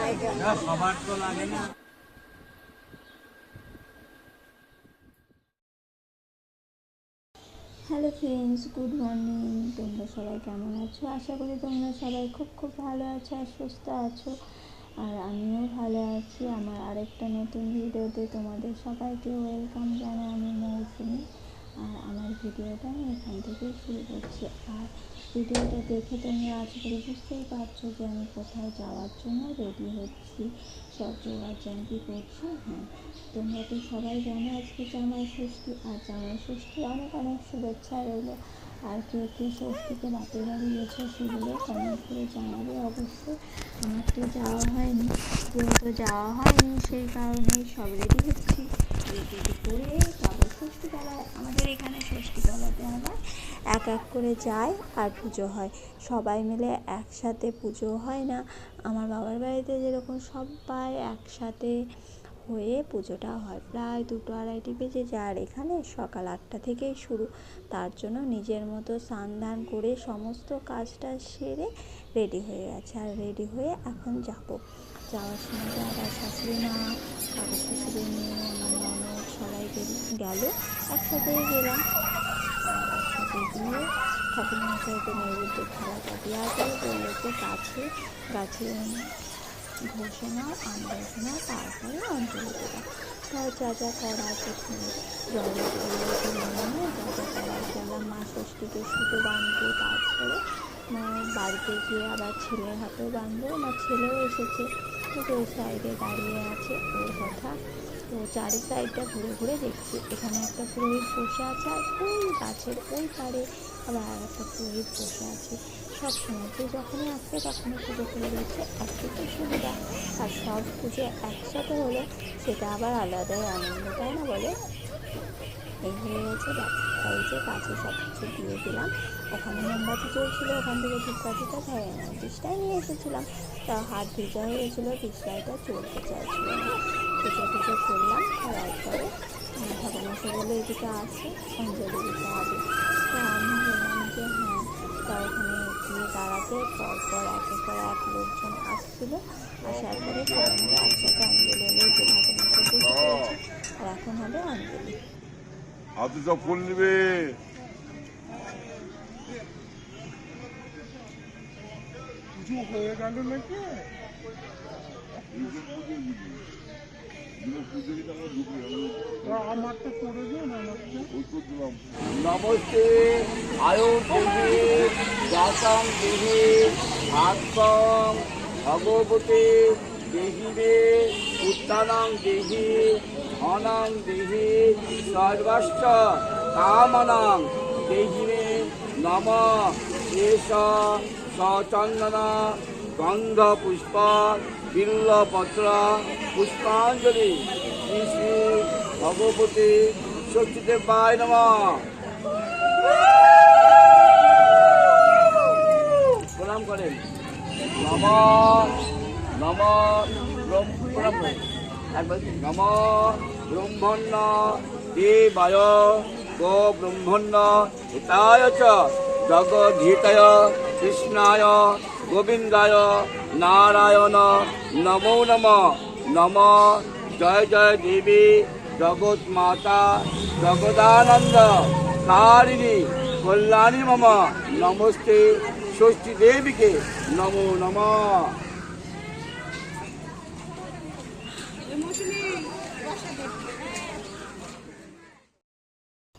সবার তো লাগে না। Hello friends, good morning. তোমরা সবাই কেমন আছো? আশা করি তোমরা সবাই খুব খুব ভালো আছো আর সুস্থ আছো। আর আমিও ভালো আছি। আমার আরেকটা নতুন ভিডিওতে তোমাদের সবাইকে ওয়েলকাম জানাই। আমি মৌসুমি। আর আমার ভিডিওটা আমি এখান থেকেই শুরু করছি। আর ভিডিওটা দেখে তোমরা আশা করি বুঝতেই পারছো যে আমি কোথায় যাওয়ার জন্য রেডি হচ্ছি, সব জোগাড় জানতি করছি। হ্যাঁ, তোমরা তো সবাই জানো আজকে জামাই ষষ্ঠী। আর জামাই ষষ্ঠী অনেক অনেক শুভেচ্ছা রইল। আর কে কে ষষ্ঠীতে বাপের বাড়ি গেছো সেগুলো কমেন্ট করে জানাবে অবশ্যই। আমার তো যাওয়া হয়নি, যেহেতু যাওয়া হয়নি সেই কারণেই সব রেডি হচ্ছি। রেডি করে যাবো ষষ্ঠীতলায়। আমাদের এখানে ষষ্ঠীতলাতে আবার এক এক করে যায় আর পুজো হয়, সবাই মিলে একসাথে পুজো হয় না। আমার বাবার বাড়িতে যেরকম সবাই একসাথে হয়ে পুজোটা হয়, প্রায় 2-2:30 বেজে যায়। আর এখানে সকাল 8টা থেকেই শুরু। তার জন্য নিজের মতো স্নান দান করে সমস্ত কাজটা সেরে রেডি হয়ে গেছে। আর রেডি হয়ে এখন যাওয়ার সময় আবার শাশুড়ি মা, কাকা শ্বশুরের মেয়ে, আমার ননদ সবাই গেল, একসাথেই গেলাম। আর একসাথে গিয়ে ঠাকুরমশাইকে নৈবেদ্যের থালাটা দেওয়ার পরে বললো যে গাছে ঘোষণা আমঘোষণা, তারপরে অঞ্জলি দেওয়া। তার যা যা করার প্রথমে জলে নিয়ে যা যা করার গেলাম মা ষষ্ঠীকে সুতো বাঁধবো। তারপরে বাড়িতে গিয়ে আবার ছেলের হাতেও বাঁধবো। আমার ছেলেও এসেছে, ওই সাইডে দাঁড়িয়ে আছে, ওর কথা। তো চারি সাইডটা ঘুরে ঘুরে দেখছি। এখানে একটা পুরোহিত বসে আছে, আর ওই গাছের ওই পাড়ে আবার আর একটা পুরোহিত বসে আছে। সব সময় যে যখনই আসছে তখনই পুজো করে দিচ্ছে, একদিকে সুবিধা। আর সব পুজো একসাথে হলে সেটা আবার আলাদাই আনন্দ, তাই না বলো? এই হয়ে গেছে ব্যাপার। তাই যে কাছে সব কিছু দিয়ে দিলাম। ওখানে মোমবাতি চলছিল, ওখান থেকে ধূপকাঠিটা ধরে না, ডিসটাই নিয়ে এসেছিলাম। তা হাত ভিজা হয়ে গেছিলো, ডিসটাইটা চলতে চাইছিল না। পুজো টুজো করলাম, করার পরে ঠাকুরমশাই বললো এদিকে আসো, অঞ্জলি দিতে হবে। তো আমি বললাম যে হ্যাঁ। তা ওখানে গিয়ে দাঁড়াতে পরপর একের পর এক লোকজন আসছিলো। আসার পরে সবাই মিলে একসাথে অঞ্জলি এলো, যে ঠাকুরমশাই বসে পড়েছে। আর এখন হবে অঞ্জলি। হাতে সব ফুল নিবে। কিছু হয়ে গেল নাকি? আমারটা করে দিন, নমস্তে আয়ু দেবী জাতং দেবী ভাস্কং ভগবতী দেহিবে উত্তানং দেহি ধনং দেহি সর্বস্ব কামনং দেহিবে নম। এষ সচন্দন গন্ধ পুষ্প বিল্লপত্র পুষ্পাঞ্জলি শ্রী শ্রী ভগবতী ষষ্ঠীদেবায় নমঃ। প্রণাম করেন। নম নম প্রণাম করেন একবার। নম ব্রহ্মণ্য দেবায় গো ব্রহ্মণ্য হিতায় চ জগদ্ধিতায় কৃষ্ণায় গোবিন্দায় নারায়ণ নমো নমঃ। নম জয় জয় দেবী জগৎ মাতা জগদানন্দ কারিণী কল্যাণী মম। নমস্তে ষষ্ঠী দেবীকে নমো নমঃ।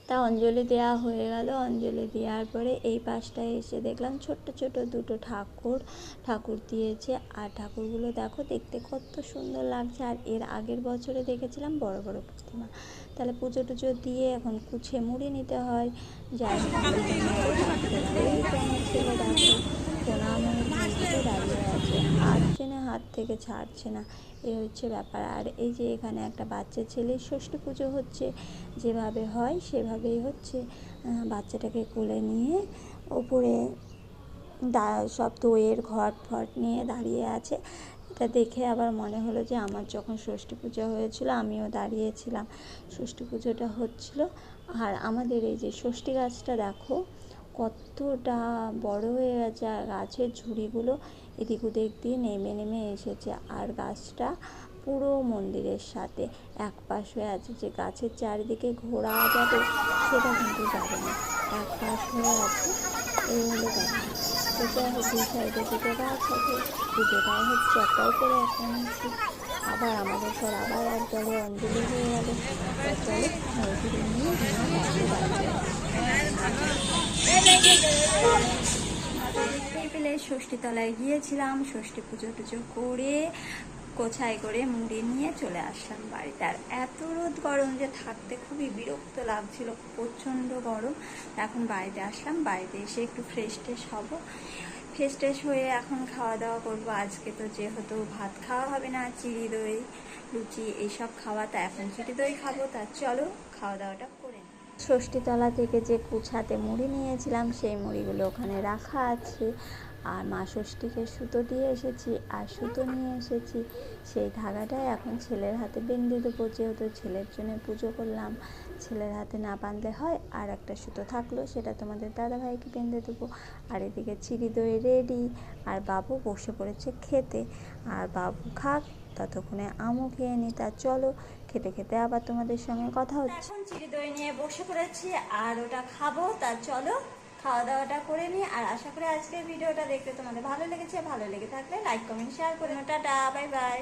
তা অঞ্জলি দেওয়া হয়ে গেল। অঞ্জলি দেওয়ার পরে এই পাশটায় এসে দেখলাম ছোট্ট ছোট দুটো ঠাকুর দিয়েছে। আর ঠাকুরগুলো দেখো দেখতে কত সুন্দর লাগছে। আর এর আগের বছরে দেখেছিলাম বড় বড় প্রতিমা। তাহলে পুজো টুজো দিয়ে এখন কুছে মুড়ি নিতে হয়। যাই হোক, আমার ছেলে দেখো প্রণাম হয়ে দাঁড়িয়ে আছে, হাত থেকে ছাড়ছে না। এই হচ্ছে ব্যাপার। আর এই যে এখানে একটা বাচ্চা ছেলের ষষ্ঠী পুজো হচ্ছে, যেভাবে হয় সেভাবেই হচ্ছে। বাচ্চাটাকে কোলে নিয়ে ওপরে সব দইয়ের ঘট ফট নিয়ে দাঁড়িয়ে আছে। এটা দেখে আবার মনে হলো যে আমার যখন ষষ্ঠী পুজো হয়েছিল আমিও দাঁড়িয়েছিলাম, ষষ্ঠী পুজোটা হচ্ছিল। আর আমাদের এই যে ষষ্ঠী গাছটা দেখো কতটা বড় হয়ে গেছে। আর গাছের ঝুড়িগুলো এদিক ওদিক দিয়ে নেমে নেমে এসেছে। আর গাছটা পুরো মন্দিরের সাথে এক পাশ হয়ে আছে, যে গাছের চারিদিকে ঘোরা যাবে সেটা কিন্তু যাবে না, এক পাশ হয়ে আছে, এই হলো কথা। তো যাই হোক, দুই সাইডে দুটো গাছ আছে, দুটোটাই হচ্ছে একটাও করে একটা নিচ্ছি। আবার আমাদের স্যার আবার এক জলে অঞ্জলি হয়ে গেল। তো চলো মন্দিরে নিয়ে দেখতেই পেলে ষষ্ঠীতলায় গিয়েছিলাম, ষষ্ঠী পুজো টুজো করে কোছাই করে মুড়ি নিয়ে চলে আসলাম বাড়িতে। আর এত রোদ গরম যে থাকতে খুবই বিরক্ত লাগছিল, প্রচণ্ড গরম। এখন বাড়িতে আসলাম, বাড়িতে এসে একটু ফ্রেশ ট্রেশ হব, ফ্রেশ ট্রেশ হয়ে এখন খাওয়া দাওয়া করবো। আজকে তো যেহেতু ভাত খাওয়া হবে না, চিড়ি দই লুচি এইসব খাওয়া, তা এখন চিড়ি দই খাবো। তা চলো খাওয়া দাওয়াটা করে নিই। ষষ্ঠীতলা থেকে যে কুছাতে মুড়ি নিয়েছিলাম সেই মুড়িগুলো ওখানে রাখা আছে। আর মা ষষ্ঠীকে সুতো দিয়ে এসেছি, আর সুতো নিয়ে এসেছি, সেই ধাগাটাই এখন ছেলের হাতে বেঁধে দেবো। যেহেতু ছেলের জন্য পুজো করলাম, ছেলের হাতে না বাঁধলে হয়। আর একটা সুতো থাকলো, সেটা তোমাদের দাদাভাইকে বেঁধে দেবো। আর এদিকে চিড়ি দই রেডি, আর বাবু বসে পড়েছে খেতে। আর বাবু খাক, ততক্ষণে আমও খেয়ে নিই। তা চলো খেতে খেতে আবার তোমাদের সঙ্গে কথা হচ্ছে। এখন চিড়ি দই নিয়ে বসে পড়েছি আর ওটা খাবো। তা চলো খাওয়া দাওয়াটা করে নিই। আর আশা করি আজকের ভিডিওটা দেখতে তোমাদের ভালো লেগেছে। ভালো লেগে থাকলে লাইক কমেন্ট শেয়ার করে। Tata, bye bye.